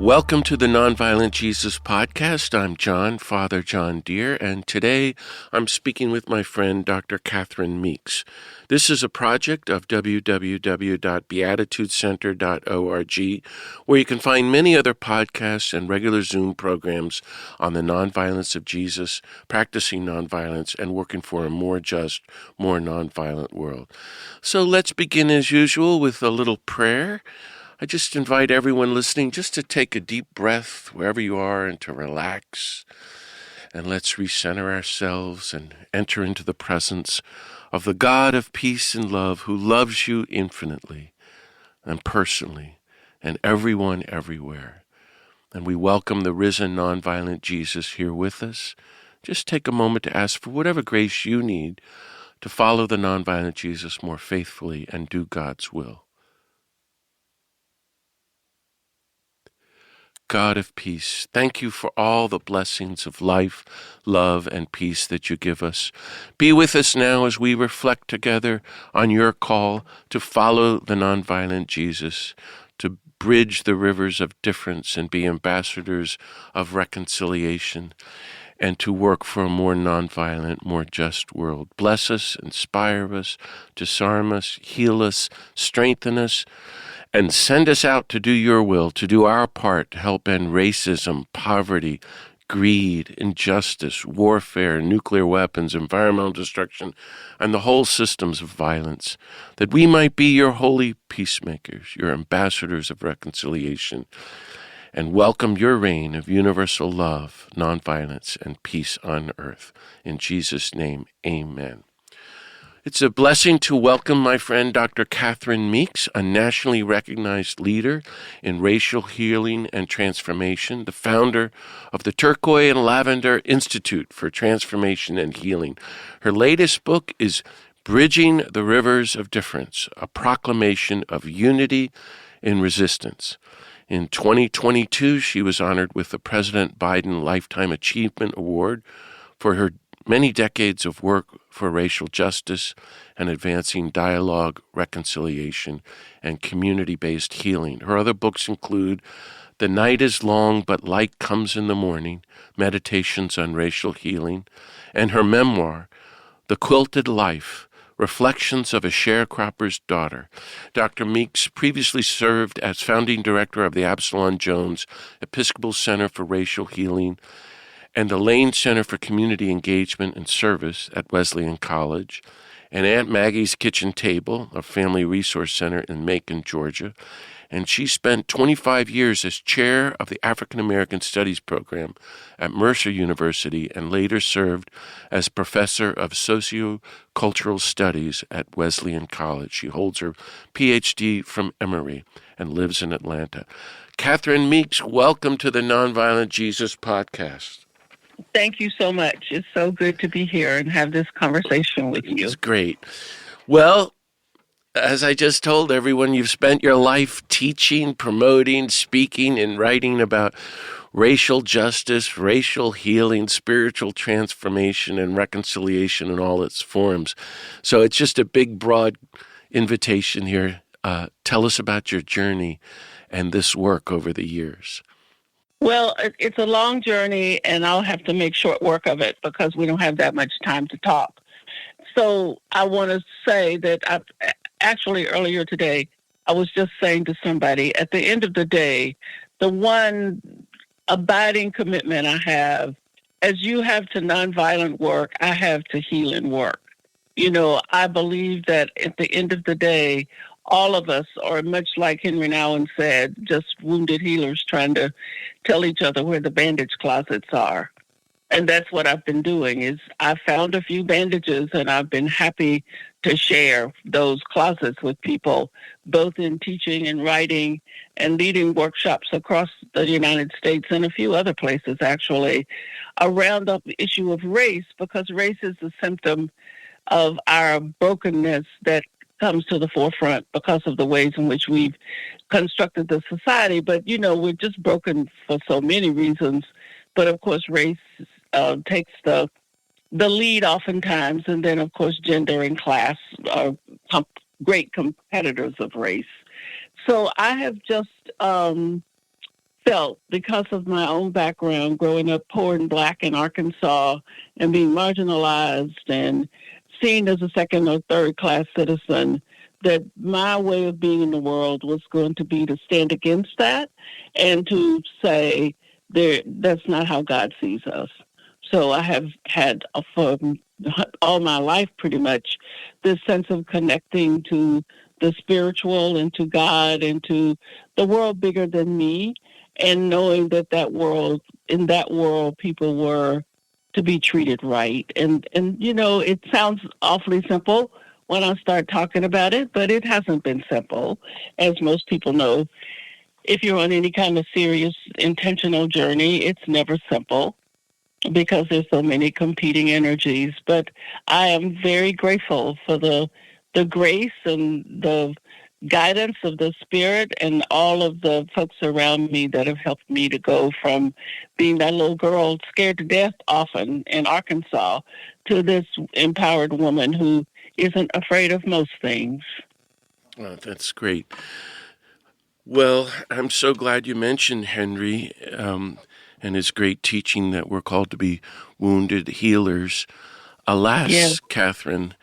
Welcome to the Nonviolent Jesus Podcast. I'm John, Father John Deere, and today I'm speaking with my friend, Dr. Catherine Meeks. This is a project of www.beatitudecenter.org, where you can find many other podcasts and regular Zoom programs on the nonviolence of Jesus, practicing nonviolence, and working for a more just, more nonviolent world. So let's begin as usual with a little prayer. I just invite everyone listening just to take a deep breath wherever you are and to relax. And let's recenter ourselves and enter into the presence of the God of peace and love who loves you infinitely and personally and everyone everywhere. And we welcome the risen nonviolent Jesus here with us. Just take a moment to ask for whatever grace you need to follow the nonviolent Jesus more faithfully and do God's will. God of peace, thank you for all the blessings of life, love, and peace that you give us. Be with us now as we reflect together on your call to follow the nonviolent Jesus, to bridge the rivers of difference and be ambassadors of reconciliation, and to work for a more nonviolent, more just world. Bless us, inspire us, disarm us, heal us, strengthen us, and send us out to do your will, to do our part to help end racism, poverty, greed, injustice, warfare, nuclear weapons, environmental destruction, and the whole systems of violence, that we might be your holy peacemakers, your ambassadors of reconciliation, and welcome your reign of universal love, nonviolence, and peace on earth. In Jesus' name, amen. It's a blessing to welcome my friend Dr. Catherine Meeks, a nationally recognized leader in racial healing and transformation, the founder of the Turquoise Lavender Institute for Transformation and Healing. Her latest book is Bridging the Rivers of Difference, a Proclamation of Unity in Resistance. In 2022, she was honored with the President Biden Lifetime Achievement Award for her many decades of work for racial justice and advancing dialogue, reconciliation, and community-based healing. Her other books include The Night is Long but Light Comes in the Morning, Meditations on Racial Healing, and her memoir, The Quilted Life, Reflections of a Sharecropper's Daughter. Dr. Meeks previously served as founding director of the Absalom Jones Episcopal Center for Racial Healing and the Lane Center for Community Engagement and Service at Wesleyan College, and Aunt Maggie's Kitchen Table, a family resource center in Macon, Georgia. And she spent 25 years as chair of the African American Studies program at Mercer University and later served as professor of sociocultural studies at Wesleyan College. She holds her PhD from Emory and lives in Atlanta. Catherine Meeks, welcome to the Nonviolent Jesus Podcast. Thank you so much. It's so good to be here and have this conversation with you. It's great. Well, as I just told everyone, you've spent your life teaching, promoting, speaking, and writing about racial justice, racial healing, spiritual transformation, and reconciliation in all its forms. So it's just a big, broad invitation here. Tell us about your journey and this work over the years. Well, it's a long journey, and I'll have to make short work of it because we don't have that much time to talk. So I want to say that actually earlier today, I was just saying to somebody, at the end of the day, the one abiding commitment I have, as you have to nonviolent work, I have to healing work. You know, I believe that at the end of the day, all of us are much like Henry Nouwen said, just wounded healers trying to tell each other where the bandage closets are. And that's what I've been doing is I found a few bandages and I've been happy to share those closets with people, both in teaching and writing and leading workshops across the United States and a few other places actually around the issue of race, because race is a symptom of our brokenness that comes to the forefront because of the ways in which we've constructed the society. But, you know, we're just broken for so many reasons. But, of course, race takes the lead oftentimes. And then, of course, gender and class are great competitors of race. So I have just felt because of my own background, growing up poor and black in Arkansas and being marginalized and seen as a second or third class citizen, that my way of being in the world was going to be to stand against that and to say that's not how God sees us. So I have had for all my life pretty much this sense of connecting to the spiritual and to God and to the world bigger than me, and knowing that in that world people were to be treated right. And it sounds awfully simple when I start talking about it, but it hasn't been simple, as most people know. If you're on any kind of serious intentional journey, it's never simple because there's so many competing energies. But I am very grateful for the grace and the guidance of the Spirit and all of the folks around me that have helped me to go from being that little girl scared to death often in Arkansas to this empowered woman who isn't afraid of most things. Oh, that's great. Well, I'm so glad you mentioned Henry and his great teaching that we're called to be wounded healers. Alas, Yes. Catherine,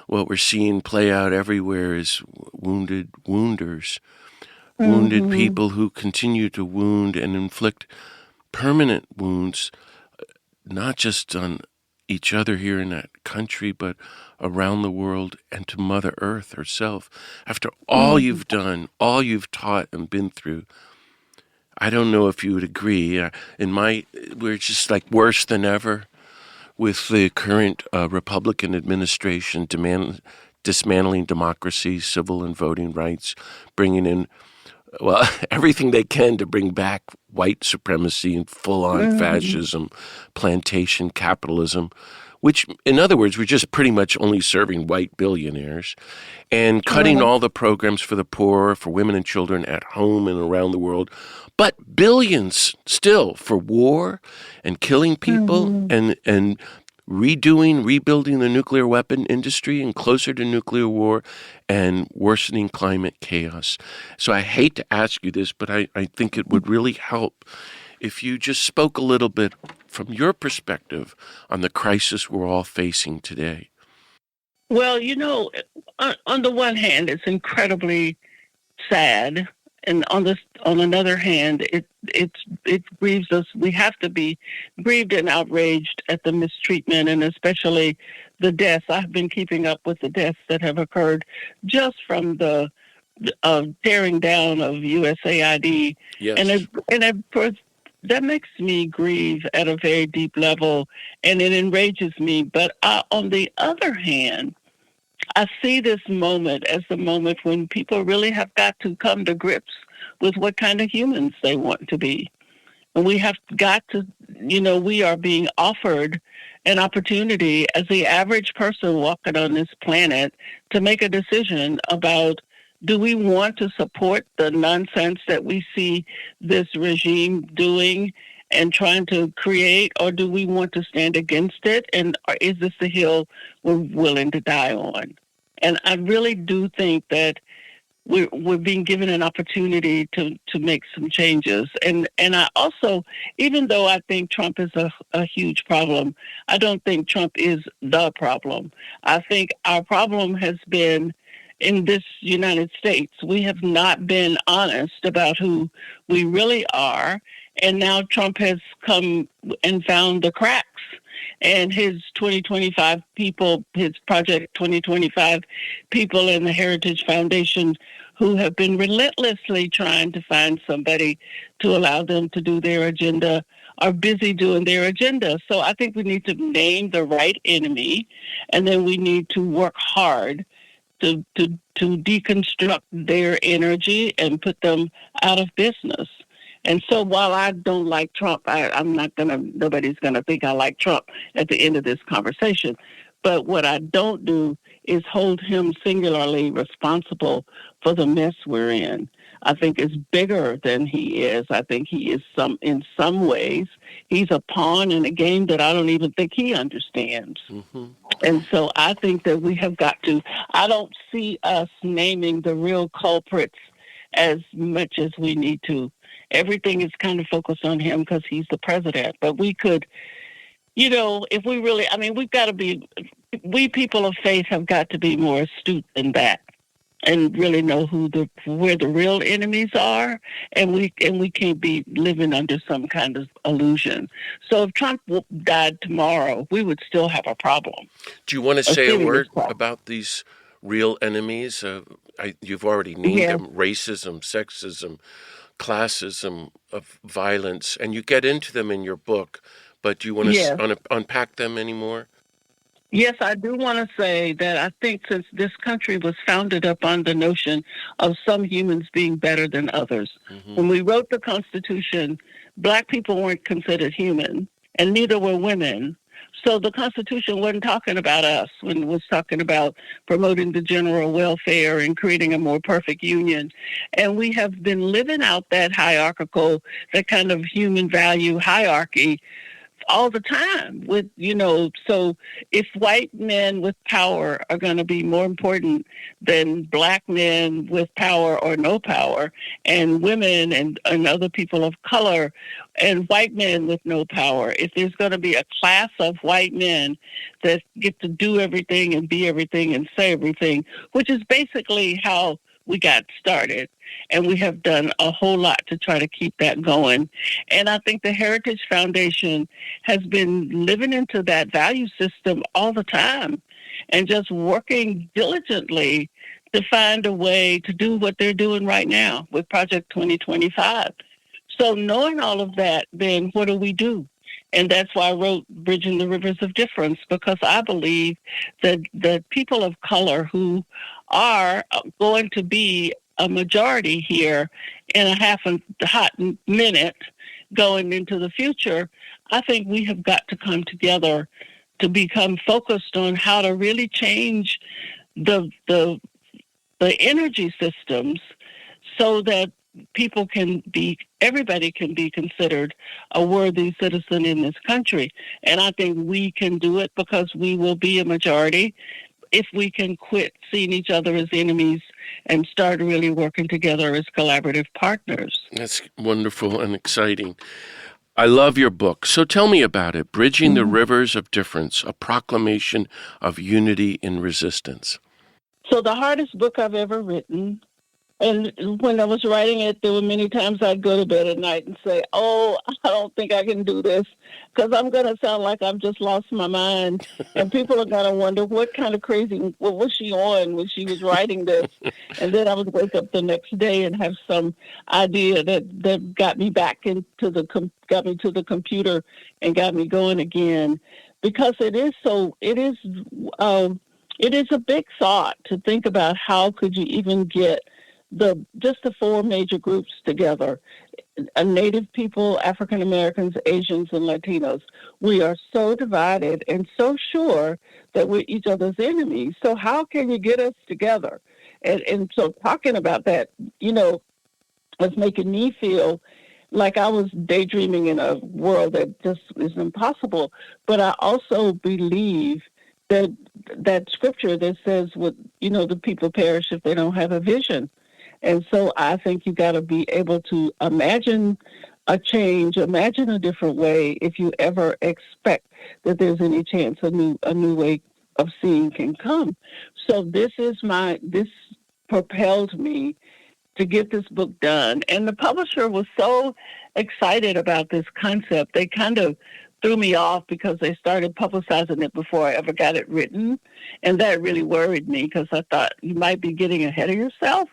what we're seeing play out everywhere is wounded wounders, wounded Mm-hmm. people who continue to wound and inflict permanent wounds, not just on each other here in that country, but around the world and to Mother Earth herself. After all Mm-hmm. you've done, all you've taught and been through, I don't know if you would agree. We're just like worse than ever with the current Republican administration dismantling democracy, civil and voting rights, bringing in, well, everything they can to bring back white supremacy and full-on Mm-hmm. fascism, plantation capitalism, which, in other words, we're just pretty much only serving white billionaires, and cutting Right. all the programs for the poor, for women and children at home and around the world, but billions still for war and killing people Mm-hmm. and rebuilding the nuclear weapon industry and closer to nuclear war and worsening climate chaos. So I hate to ask you this, but I think it would really help if you just spoke a little bit from your perspective on the crisis we're all facing today. Well, on the one hand, it's incredibly sad, and on another hand, it grieves us. We have to be grieved and outraged at the mistreatment, and especially the deaths. I've been keeping up with the deaths that have occurred just from the tearing down of USAID, and Yes. that makes me grieve at a very deep level, and it enrages me. But on the other hand, I see this moment as the moment when people really have got to come to grips with what kind of humans they want to be. And we have got to, we are being offered an opportunity as the average person walking on this planet to make a decision about, do we want to support the nonsense that we see this regime doing and trying to create, or do we want to stand against it? And is this the hill we're willing to die on? And I really do think that we're being given an opportunity to make some changes. And I also, even though I think Trump is a huge problem, I don't think Trump is the problem. I think our problem has been in this United States. We have not been honest about who we really are. And now Trump has come and found the cracks. And his 2025 people, his Project 2025 people in the Heritage Foundation, who have been relentlessly trying to find somebody to allow them to do their agenda, are busy doing their agenda. So I think we need to name the right enemy, and then we need to work hard to deconstruct their energy and put them out of business. And so while I don't like Trump, nobody's going to think I like Trump at the end of this conversation. But what I don't do is hold him singularly responsible for the mess we're in. I think it's bigger than he is. I think he is in some ways, he's a pawn in a game that I don't even think he understands. Mm-hmm. And so I think that we have got to, I don't see us naming the real culprits as much as we need to. everything is kind of focused on him because he's the president. But we could, if we really, I mean, we people of faith have got to be more astute than that and really know where the real enemies are, and we can't be living under some kind of illusion. So if Trump died tomorrow, we would still have a problem. Do you want to say a word about these real enemies? You've already named them: racism, sexism, classism, of violence, and you get into them in your book. But do you want to unpack them anymore? Yes, I do want to say that I think since this country was founded upon the notion of some humans being better than others, when we wrote the Constitution, Black people weren't considered human, and neither were women. So the Constitution wasn't talking about us when it was talking about promoting the general welfare and creating a more perfect union. And we have been living out that that kind of human value hierarchy all the time so if white men with power are going to be more important than Black men with power or no power, and women and other people of color and white men with no power, if there's going to be a class of white men that get to do everything and be everything and say everything, which is basically how we got started. And we have done a whole lot to try to keep that going. And I think the Heritage Foundation has been living into that value system all the time and just working diligently to find a way to do what they're doing right now with Project 2025. So knowing all of that, then what do we do? And that's why I wrote Bridging the Rivers of Difference, because I believe that the people of color who are going to be a majority here in a hot minute going into the future, I think we have got to come together to become focused on how to really change the energy systems so that everybody can be considered a worthy citizen in this country. And I think we can do it because we will be a majority if we can quit seeing each other as enemies and start really working together as collaborative partners. That's wonderful and exciting. I love your book. So tell me about it, Bridging the Rivers of Difference, a proclamation of unity in resistance. So the hardest book I've ever written. And when I was writing it, there were many times I'd go to bed at night and say, I don't think I can do this, because I'm going to sound like I've just lost my mind. And people are going to wonder what kind of crazy, what was she on when she was writing this? And then I would wake up the next day and have some idea that got me back got me to the computer and got me going again. Because it is a big thought to think about how could you even get just the four major groups together: Native people, African Americans, Asians, and Latinos. We are so divided and so sure that we're each other's enemies. So how can you get us together? And so talking about that, was making me feel like I was daydreaming in a world that just is impossible. But I also believe that scripture that says, the people perish if they don't have a vision. And so I think you got to be able to imagine a change, imagine a different way if you ever expect that there's any chance a new way of seeing can come. So this propelled me to get this book done. And the publisher was so excited about this concept. They kind of threw me off because they started publicizing it before I ever got it written. And that really worried me because I thought you might be getting ahead of yourself.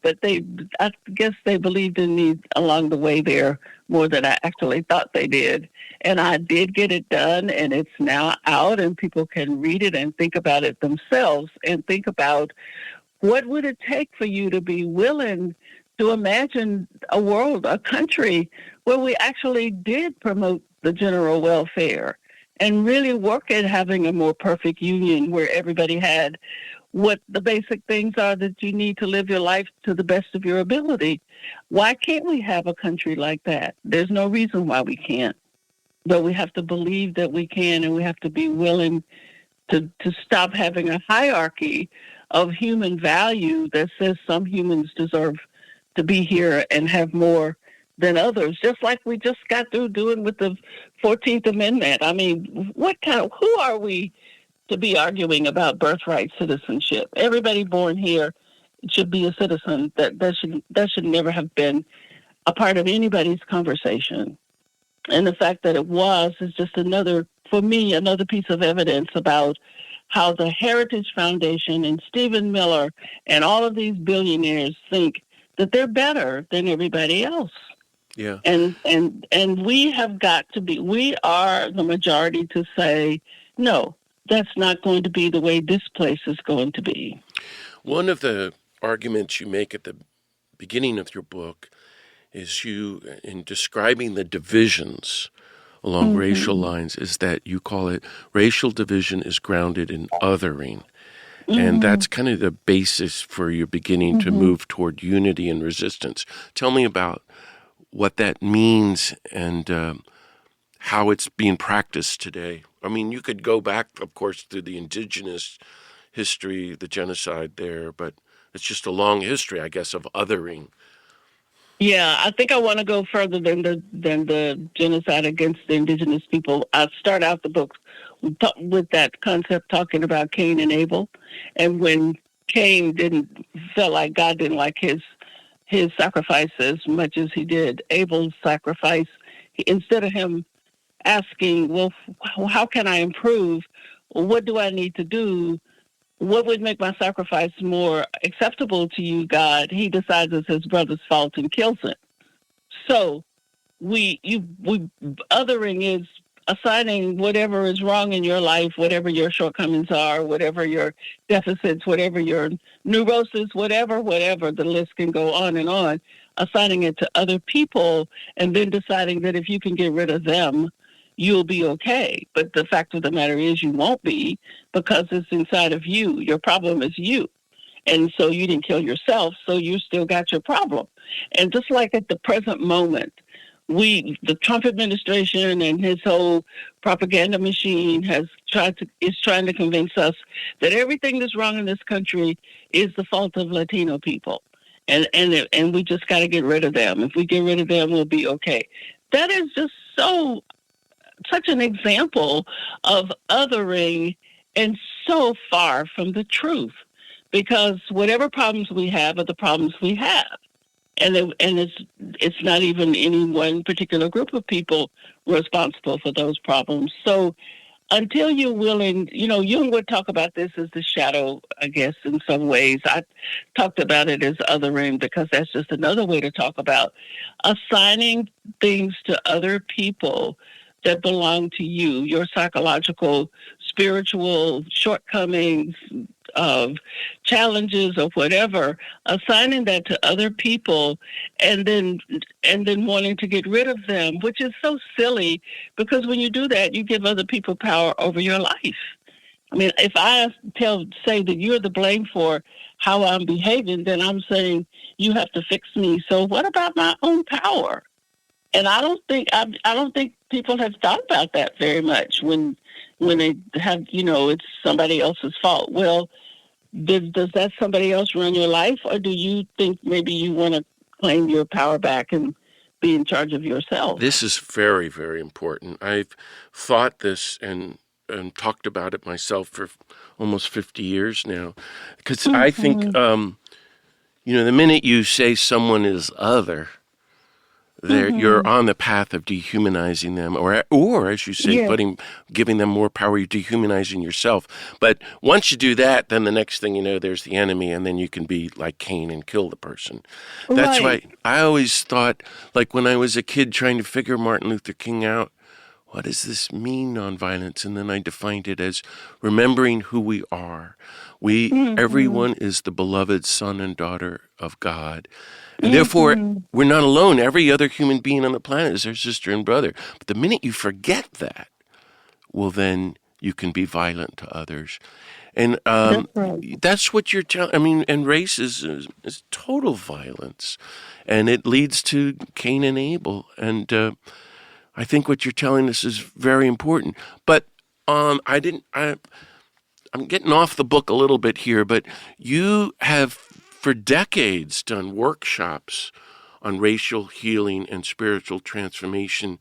But I guess they believed in me along the way there more than I actually thought they did. And I did get it done, and it's now out, and people can read it and think about it themselves and think about what would it take for you to be willing to imagine a country where we actually did promote the general welfare and really work at having a more perfect union where everybody had what the basic things are that you need to live your life to the best of your ability. Why can't we have a country like that? There's no reason why we can't. But we have to believe that we can, and we have to be willing to stop having a hierarchy of human value that says some humans deserve to be here and have more than others, just like we just got through doing with the 14th Amendment. I mean, who are we to be arguing about birthright citizenship? Everybody born here should be a citizen. That should never have been a part of anybody's conversation. And the fact that it was is just another piece of evidence about how the Heritage Foundation and Stephen Miller and all of these billionaires think that they're better than everybody else. Yeah. And we are the majority to say, no, that's not going to be the way this place is going to be. One of the arguments you make at the beginning of your book is in describing the divisions along racial lines, is that you call it racial division is grounded in othering. And that's kind of the basis for your beginning to move toward unity and resistance. Tell me about what that means and how it's being practiced today. I mean, you could go back, of course, to the indigenous history, the genocide there, but it's just a long history, I guess, of othering. Yeah, I think I want to go further than the genocide against the indigenous people. I start out the book with that concept talking about Cain and Abel, and when Cain felt like God didn't like his sacrifice as much as he did Abel's sacrifice, instead of him asking, well, how can I improve? What do I need to do? What would make my sacrifice more acceptable to you, God? He decides it's his brother's fault and kills him. So othering is assigning whatever is wrong in your life, whatever your shortcomings are, whatever your deficits, whatever your neurosis, whatever, the list can go on, assigning it to other people, and then deciding that if you can get rid of them, you'll be okay. But the fact of the matter is you won't be, because it's inside of you. Your problem is you. And so you didn't kill yourself, so you still got your problem. And just like at the present moment, the Trump administration and his whole propaganda machine is trying to convince us that everything that's wrong in this country is the fault of Latino people. And we just got to get rid of them. If we get rid of them, we'll be okay. That is just such an example of othering and so far from the truth, because whatever problems we have are the problems we have. And it's not even any one particular group of people responsible for those problems. So until you're willing, Jung would talk about this as the shadow, I guess, in some ways. I talked about it as othering because that's just another way to talk about assigning things to other people that belong to you, your psychological, spiritual shortcomings, of challenges or whatever, assigning that to other people and then wanting to get rid of them, which is so silly, because when you do that, you give other people power over your life. I mean, if I say that you're the blame for how I'm behaving, then I'm saying you have to fix me. So what about my own power? And I don't think people have thought about that very much when they have, it's somebody else's fault. Well, does that somebody else run your life, or do you think maybe you want to claim your power back and be in charge of yourself? This is very, very important. I've thought this and talked about it myself for almost 50 years now, because I think, the minute you say someone is other, you're on the path of dehumanizing them, or as you say, giving them more power. You're dehumanizing yourself. But once you do that, then the next thing you know, there's the enemy, and then you can be like Cain and kill the person. That's why I always thought, like when I was a kid trying to figure Martin Luther King out, what does this mean, nonviolence? And then I defined it as remembering who we are. Everyone is the beloved son and daughter of God. And therefore, we're not alone. Every other human being on the planet is our sister and brother. But the minute you forget that, well, then you can be violent to others. And that's what you're telling. I mean, and race is total violence. And it leads to Cain and Abel. And I think what you're telling us is very important. But I'm getting off the book a little bit here, but you have for decades done workshops on racial healing and spiritual transformation.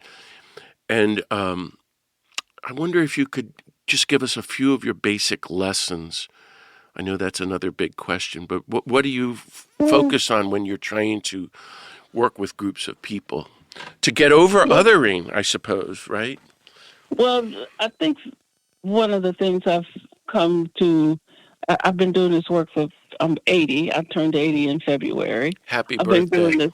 And I wonder if you could just give us a few of your basic lessons. I know that's another big question, but what do you focus on when you're trying to work with groups of people to get over othering, I suppose, right? Well, I think one of the things I've been doing this work for, I'm 80. I turned 80 in February. Happy I've birthday. been doing this.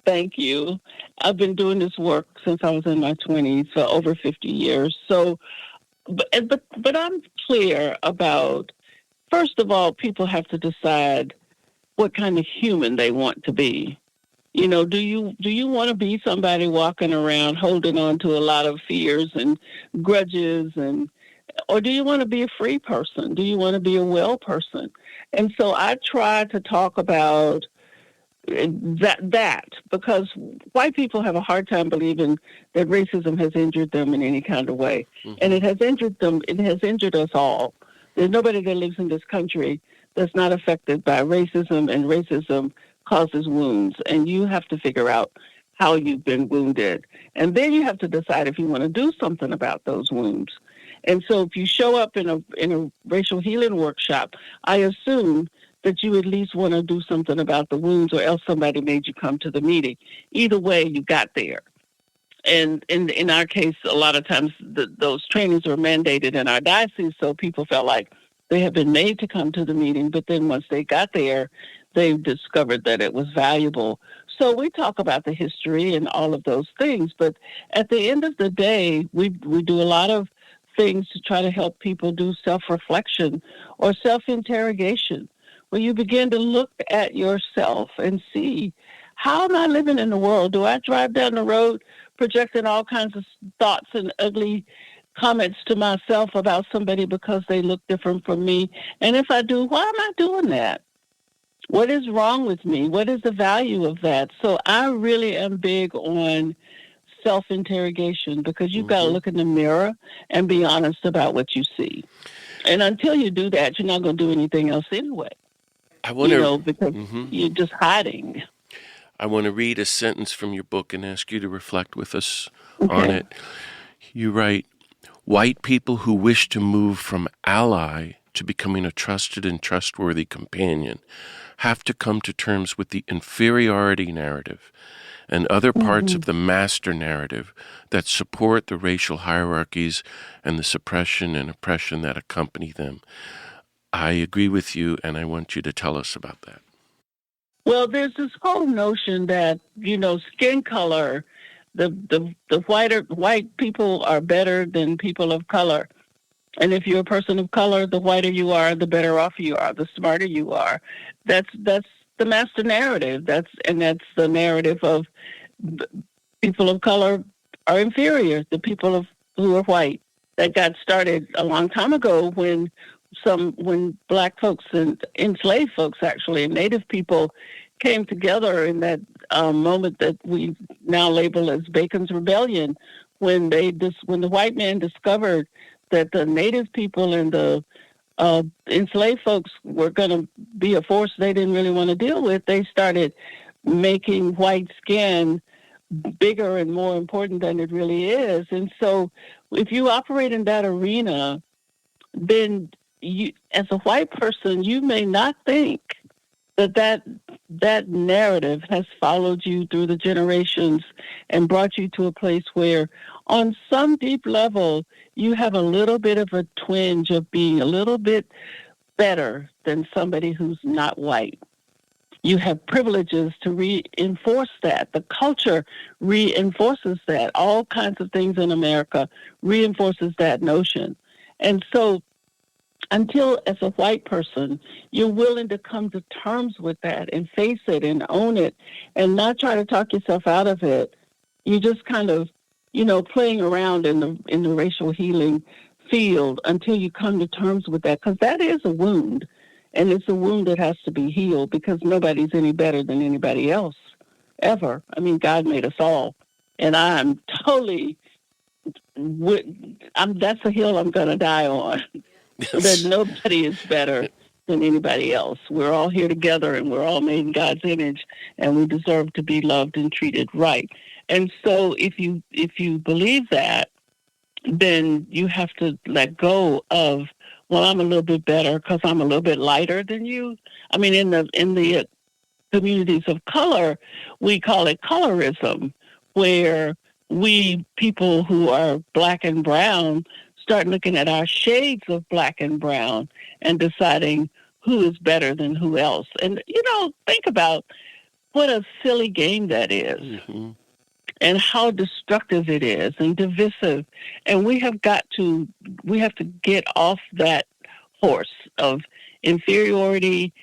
Thank you. I've been doing this work since I was in my 20s, for over 50 years. So, but I'm clear about, first of all, people have to decide what kind of human they want to be. You know, do you want to be somebody walking around holding on to a lot of fears and grudges, or do you want to be a free person? Do you want to be a well person? And so I try to talk about that because white people have a hard time believing that racism has injured them in any kind of way. Mm-hmm. And it has injured them. It has injured us all. There's nobody that lives in this country that's not affected by racism, and racism causes wounds. And you have to figure out how you've been wounded. And then you have to decide if you want to do something about those wounds. And so if you show up in a racial healing workshop, I assume that you at least want to do something about the wounds, or else somebody made you come to the meeting. Either way, you got there. And in our case, a lot of times those trainings were mandated in our diocese, so people felt like they had been made to come to the meeting, but then once they got there, they discovered that it was valuable. So we talk about the history and all of those things, but at the end of the day, we do a lot of things to try to help people do self-reflection or self-interrogation, where you begin to look at yourself and see, how am I living in the world? Do I drive down the road projecting all kinds of thoughts and ugly comments to myself about somebody because they look different from me? And if I do, why am I doing that? What is wrong with me? What is the value of that? So I really am big on self-interrogation, because you've got to look in the mirror and be honest about what you see. And until you do that, you're not going to do anything else anyway. I want to, because you're just hiding. I want to read a sentence from your book and ask you to reflect with us on it. You write, white people who wish to move from ally to becoming a trusted and trustworthy companion have to come to terms with the inferiority narrative and other parts of the master narrative that support the racial hierarchies and the suppression and oppression that accompany them. I agree with you, and I want you to tell us about that. Well, there's this whole notion that, skin color, the white people are better than people of color. And if you're a person of color, the whiter you are, the better off you are, the smarter you are. That's the master narrative. That's the narrative of people of color are inferior to people who are white. That got started a long time ago when black folks and enslaved folks, actually, and Native people came together in that moment that we now label as Bacon's Rebellion, when the white man discovered that the Native people and the enslaved folks were going to be a force they didn't really want to deal with. They started making white skin bigger and more important than it really is. And so if you operate in that arena, then you, as a white person, you may not think that narrative has followed you through the generations and brought you to a place where, on some deep level, you have a little bit of a twinge of being a little bit better than somebody who's not white. You have privileges to reinforce that. The culture reinforces that. All kinds of things in America reinforces that notion. And so until, as a white person, you're willing to come to terms with that and face it and own it and not try to talk yourself out of it, you're just kind of, playing around in the racial healing field until you come to terms with that, because that is a wound, and it's a wound that has to be healed, because nobody's any better than anybody else, ever. I mean, God made us all, and I'm totally, that's a hill I'm going to die on. That nobody is better than anybody else. We're all here together, and we're all made in God's image, and we deserve to be loved and treated right. And so if you believe that, then you have to let go of, well, I'm a little bit better because I'm a little bit lighter than you. I mean, in the communities of color, we call it colorism, where we people who are black and brown start looking at our shades of black and brown and deciding who is better than who else. And, think about what a silly game that is. Mm-hmm. And how destructive it is and divisive. And we have to get off that horse of inferiority,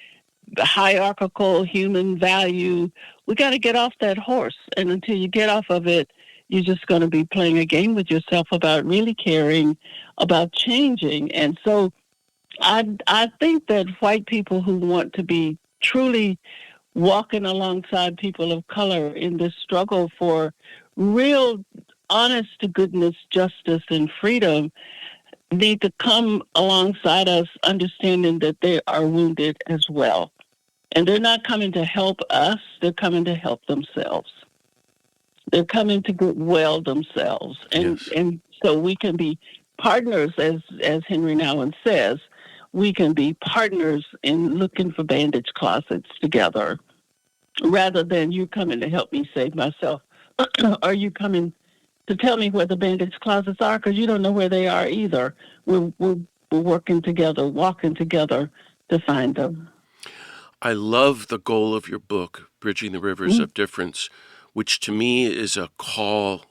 the hierarchical human value. We got to get off that horse. And until you get off of it, you're just going to be playing a game with yourself about really caring, about changing. And so I think that white people who want to be truly walking alongside people of color in this struggle for real, honest-to-goodness justice and freedom need to come alongside us, understanding that they are wounded as well. And they're not coming to help us, they're coming to help themselves. They're coming to get well themselves. And so we can be partners, as Henry Nouwen says, we can be partners in looking for bandage closets together, rather than you coming to help me save myself. Are you coming to tell me where the bandage closets are? Because you don't know where they are either. We're working together, walking together to find them. I love the goal of your book, Bridging the Rivers of Difference, which to me is a call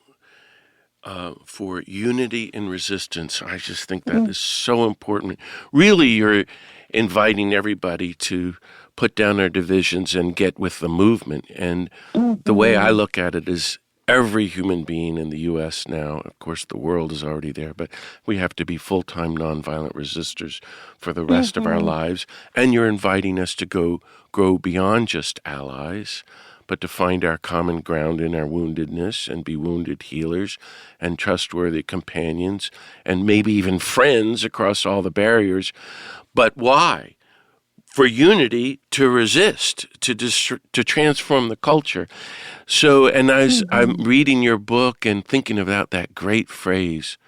for unity and resistance. I just think that is so important. Really, you're inviting everybody to put down their divisions and get with the movement. And the way I look at it is every human being in the U.S. now, of course the world is already there, but we have to be full-time nonviolent resistors for the rest of our lives. And you're inviting us to grow beyond just allies, but to find our common ground in our woundedness and be wounded healers and trustworthy companions and maybe even friends across all the barriers. But why? For unity to resist, to transform the culture. So, and as I'm reading your book and thinking about that great phrase,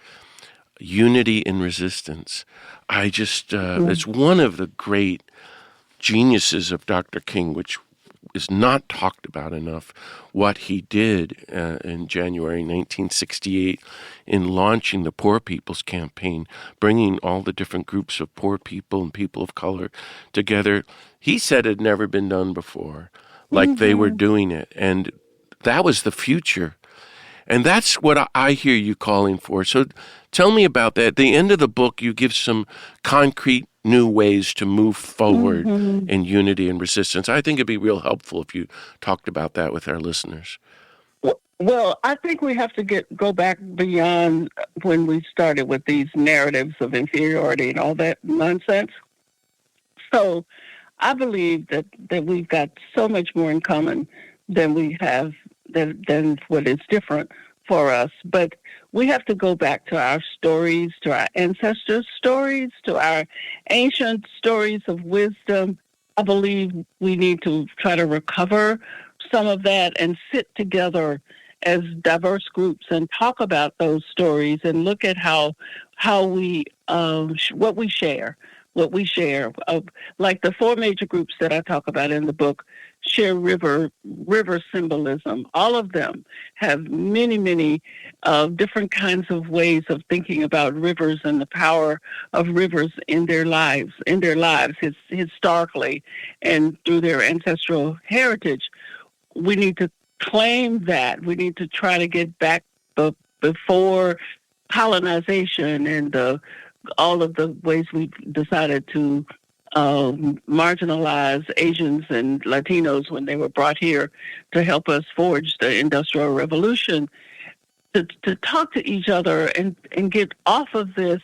unity in resistance, I just, it's one of the great geniuses of Dr. King, which is not talked about enough, what he did in January 1968 in launching the Poor People's Campaign, bringing all the different groups of poor people and people of color together. He said it had never been done before, like they were doing it. And that was the future. And that's what I hear you calling for. So tell me about that. At the end of the book, you give some concrete new ways to move forward in unity and resistance. I think it'd be real helpful if you talked about that with our listeners. Well, I think we have to go back beyond when we started with these narratives of inferiority and all that nonsense. So I believe that we've got so much more in common than we have, than what is different for us. But we have to go back to our stories, to our ancestors' stories, to our ancient stories of wisdom. I believe we need to try to recover some of that and sit together as diverse groups and talk about those stories and look at how we what we share. Like the four major groups that I talk about in the book share river symbolism. All of them have many different kinds of ways of thinking about rivers and the power of rivers in their lives historically and through their ancestral heritage. We need to claim that. We need to try to get back before colonization and all of the ways we've decided to marginalize Asians and Latinos when they were brought here to help us forge the Industrial Revolution, to talk to each other and get off of this,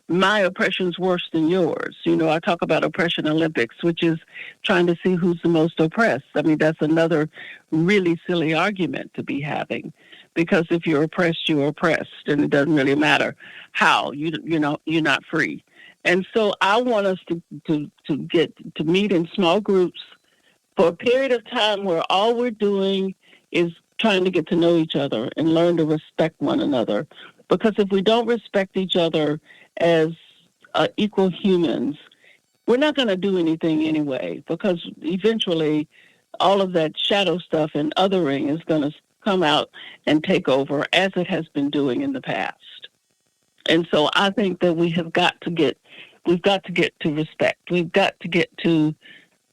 my oppression's worse than yours. I talk about oppression Olympics, which is trying to see who's the most oppressed. I mean, that's another really silly argument to be having, because if you're oppressed, you're oppressed, and it doesn't really matter how. You're not free. And so I want us to get to meet in small groups for a period of time where all we're doing is trying to get to know each other and learn to respect one another. Because if we don't respect each other as equal humans, we're not going to do anything anyway, because eventually all of that shadow stuff and othering is going to come out and take over, as it has been doing in the past. And so I think that we've got to get to respect. We've got to get to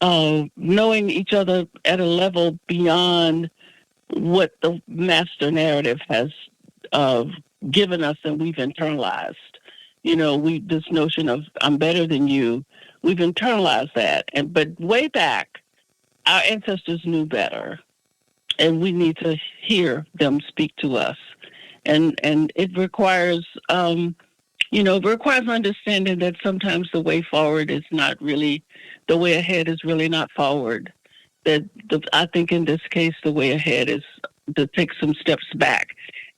knowing each other at a level beyond what the master narrative has given us and we've internalized. This notion of I'm better than you, we've internalized that. But way back, our ancestors knew better, and we need to hear them speak to us. And it requires, understanding that sometimes the way forward is not really, the way ahead is really not forward. I think in this case, the way ahead is to take some steps back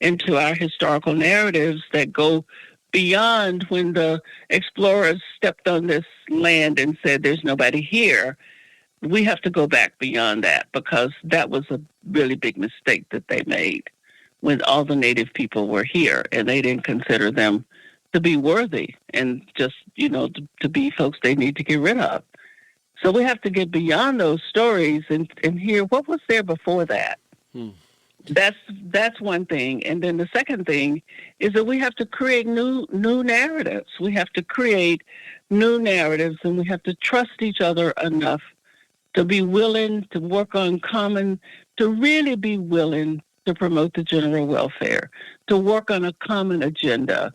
into our historical narratives that go beyond when the explorers stepped on this land and said, there's nobody here. We have to go back beyond that, because that was a really big mistake that they made when all the native people were here, and they didn't consider them to be worthy and just, to be folks they need to get rid of. So we have to get beyond those stories and hear what was there before that. That's one thing. And then the second thing is that we have to create new narratives. We have to create new narratives, and we have to trust each other enough to be willing to work on to really be willing to promote the general welfare, to work on a common agenda,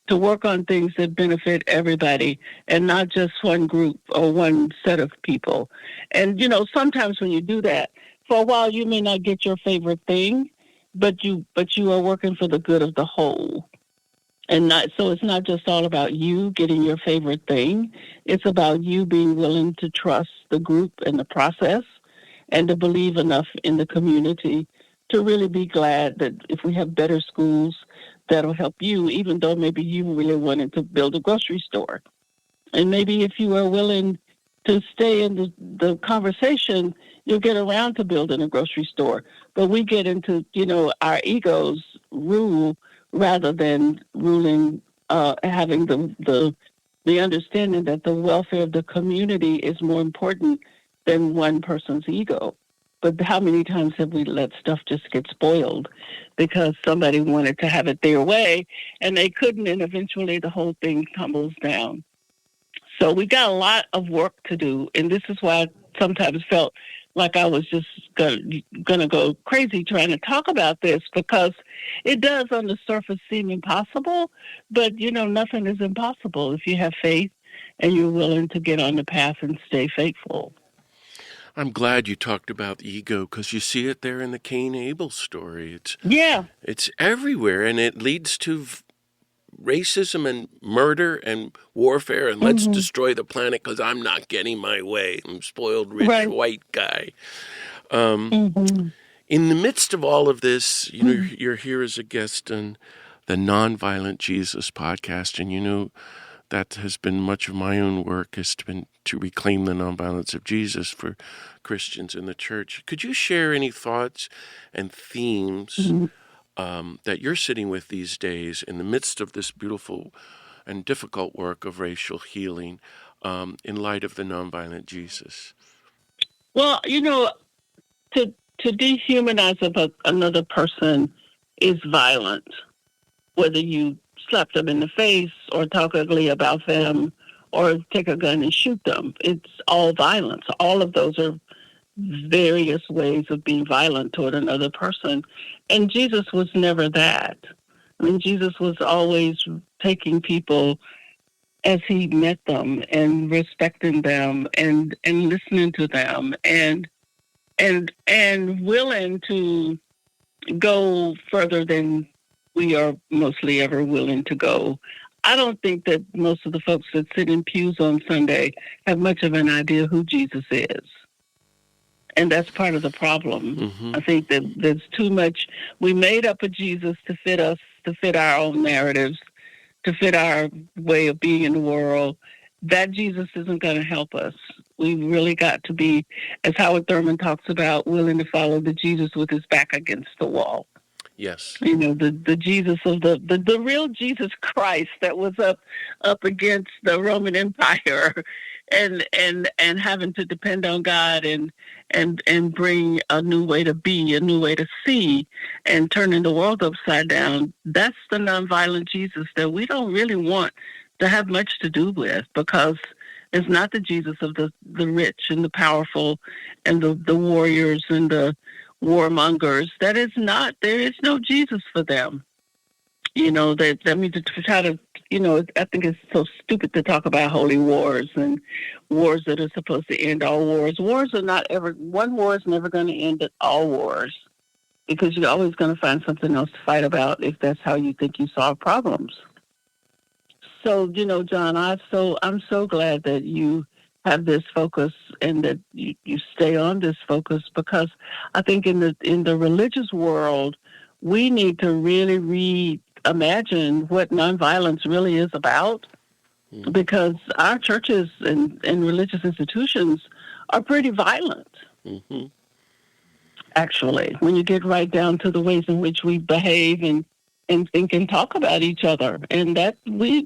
to work on things that benefit everybody and not just one group or one set of people. And, sometimes when you do that, for a while you may not get your favorite thing, but you are working for the good of the whole. So it's not just all about you getting your favorite thing. It's about you being willing to trust the group and the process, and to believe enough in the community to really be glad that if we have better schools, that'll help you, even though maybe you really wanted to build a grocery store. And maybe if you are willing to stay in the conversation, you'll get around to building a grocery store. But we get into, our egos rule rather than ruling, having the understanding that the welfare of the community is more important than one person's ego. But how many times have we let stuff just get spoiled because somebody wanted to have it their way and they couldn't, and eventually the whole thing tumbles down. So we got a lot of work to do, and this is why I sometimes felt like I was just going to go crazy trying to talk about this, because it does on the surface seem impossible, but, nothing is impossible if you have faith and you're willing to get on the path and stay faithful. I'm glad you talked about ego, because you see it there in the Cain-Abel story. It's everywhere, and it leads to racism and murder and warfare, and let's destroy the planet because I'm not getting my way. I'm a spoiled rich white guy. In the midst of all of this, you're here as a guest on the Nonviolent Jesus Podcast, and that has been much of my own work, has been to reclaim the nonviolence of Jesus for Christians in the church. Could you share any thoughts and themes that you're sitting with these days in the midst of this beautiful and difficult work of racial healing in light of the nonviolent Jesus? Well, to dehumanize another person is violent, whether you slap them in the face or talk ugly about them or take a gun and shoot them. It's all violence. All of those are various ways of being violent toward another person. And Jesus was never that. I mean, Jesus was always taking people as he met them and respecting them and listening to them and willing to go further than we are mostly ever willing to go. I don't think that most of the folks that sit in pews on Sunday have much of an idea who Jesus is. And that's part of the problem. I think that there's too much. We made up a Jesus to fit us, to fit our own narratives, to fit our way of being in the world. that Jesus isn't going to help us. We really got to be, as Howard Thurman talks about, willing to follow the Jesus with his back against the wall. Yes. You know, the Jesus of the real Jesus Christ that was up against the Roman Empire and having to depend on God and bring a new way to be, a new way to see, and turning the world upside down. That's the nonviolent Jesus that we don't really want to have much to do with, because it's not the Jesus of the rich and the powerful and the warriors and the warmongers. That is not, there is no Jesus for them. You know, that means to try to, you know, I think it's so stupid to talk about holy wars and wars that are supposed to end all wars. Wars are not ever, one war is never going to end all wars, because you're always going to find something else to fight about if that's how you think you solve problems. So, you know, John, I'm so glad that you have this focus and that you stay on this focus, because I think in the religious world, we need to really reimagine what nonviolence really is about, because our churches and religious institutions are pretty violent. Mm-hmm. Actually, when you get right down to the ways in which we behave and think and talk about each other, and that we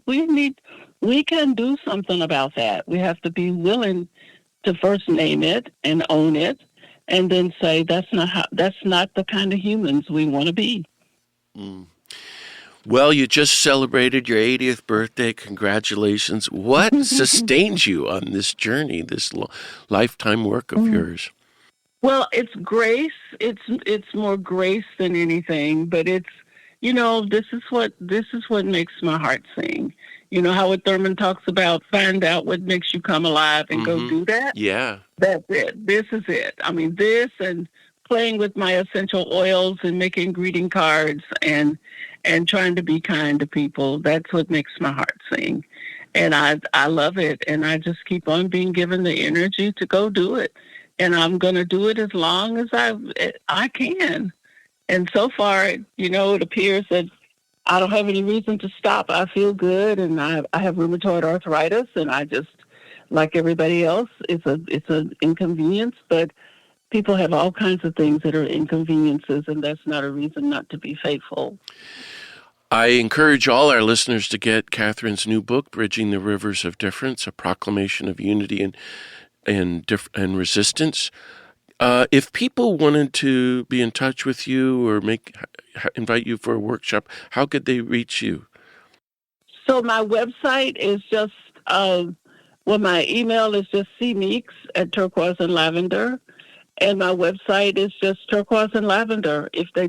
can do something about that. We have to be willing to first name it and own it, and then say that's not the kind of humans we want to be. Mm. Well, you just celebrated your 80th birthday. Congratulations. What sustains you on this journey, this lifetime work of yours? Well, it's grace. It's more grace than anything, but it's, you know, this is what makes my heart sing. You know, Howard Thurman talks about find out what makes you come alive and go do that. Yeah. That's it. This is it. I mean, this and playing with my essential oils and making greeting cards and trying to be kind to people. That's what makes my heart sing. And I love it. And I just keep on being given the energy to go do it. And I'm going to do it as long as I can. And so far, you know, it appears that I don't have any reason to stop. I feel good, and I have rheumatoid arthritis, and I just, like everybody else, it's an inconvenience, but people have all kinds of things that are inconveniences, and that's not a reason not to be faithful. I encourage all our listeners to get Catherine's new book, Bridging the Rivers of Difference, a proclamation of unity and resistance. If people wanted to be in touch with you or invite you for a workshop, how could they reach you? So my website is just, my email is just Meeks at Turquoise and Lavender, and my website is just Turquoise and Lavender. If they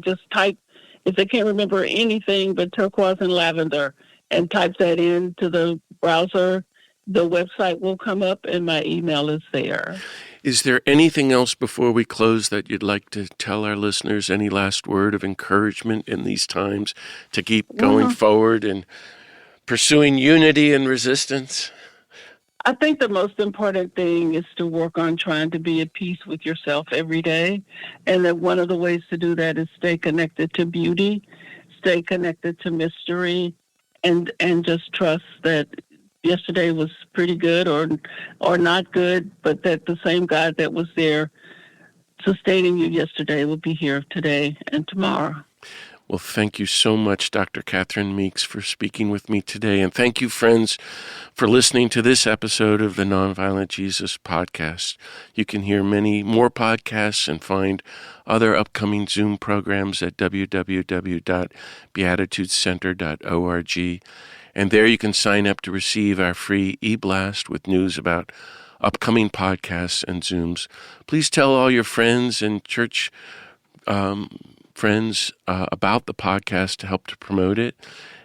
can't remember anything but Turquoise and Lavender and type that into the browser, the website will come up and my email is there. Is there anything else before we close that you'd like to tell our listeners? Any last word of encouragement in these times to keep going forward and pursuing unity and resistance? I think the most important thing is to work on trying to be at peace with yourself every day. And that one of the ways to do that is stay connected to beauty, stay connected to mystery, and just trust that yesterday was pretty good or not good, but that the same God that was there sustaining you yesterday will be here today and tomorrow. Well, thank you so much, Dr. Catherine Meeks, for speaking with me today. And thank you, friends, for listening to this episode of the Nonviolent Jesus Podcast. You can hear many more podcasts and find other upcoming Zoom programs at www.beatitudecenter.org. And there you can sign up to receive our free e-blast with news about upcoming podcasts and Zooms. Please tell all your friends and church friends about the podcast to help to promote it.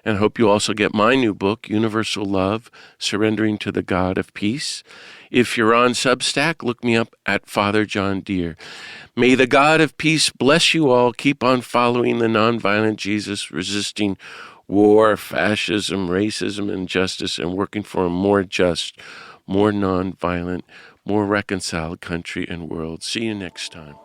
And I hope you also get my new book, Universal Love, Surrendering to the God of Peace. If you're on Substack, look me up at Father John Deere. May the God of peace bless you all. Keep on following the nonviolent Jesus, resisting war, fascism, racism, injustice, and working for a more just, more nonviolent, more reconciled country and world. See you next time.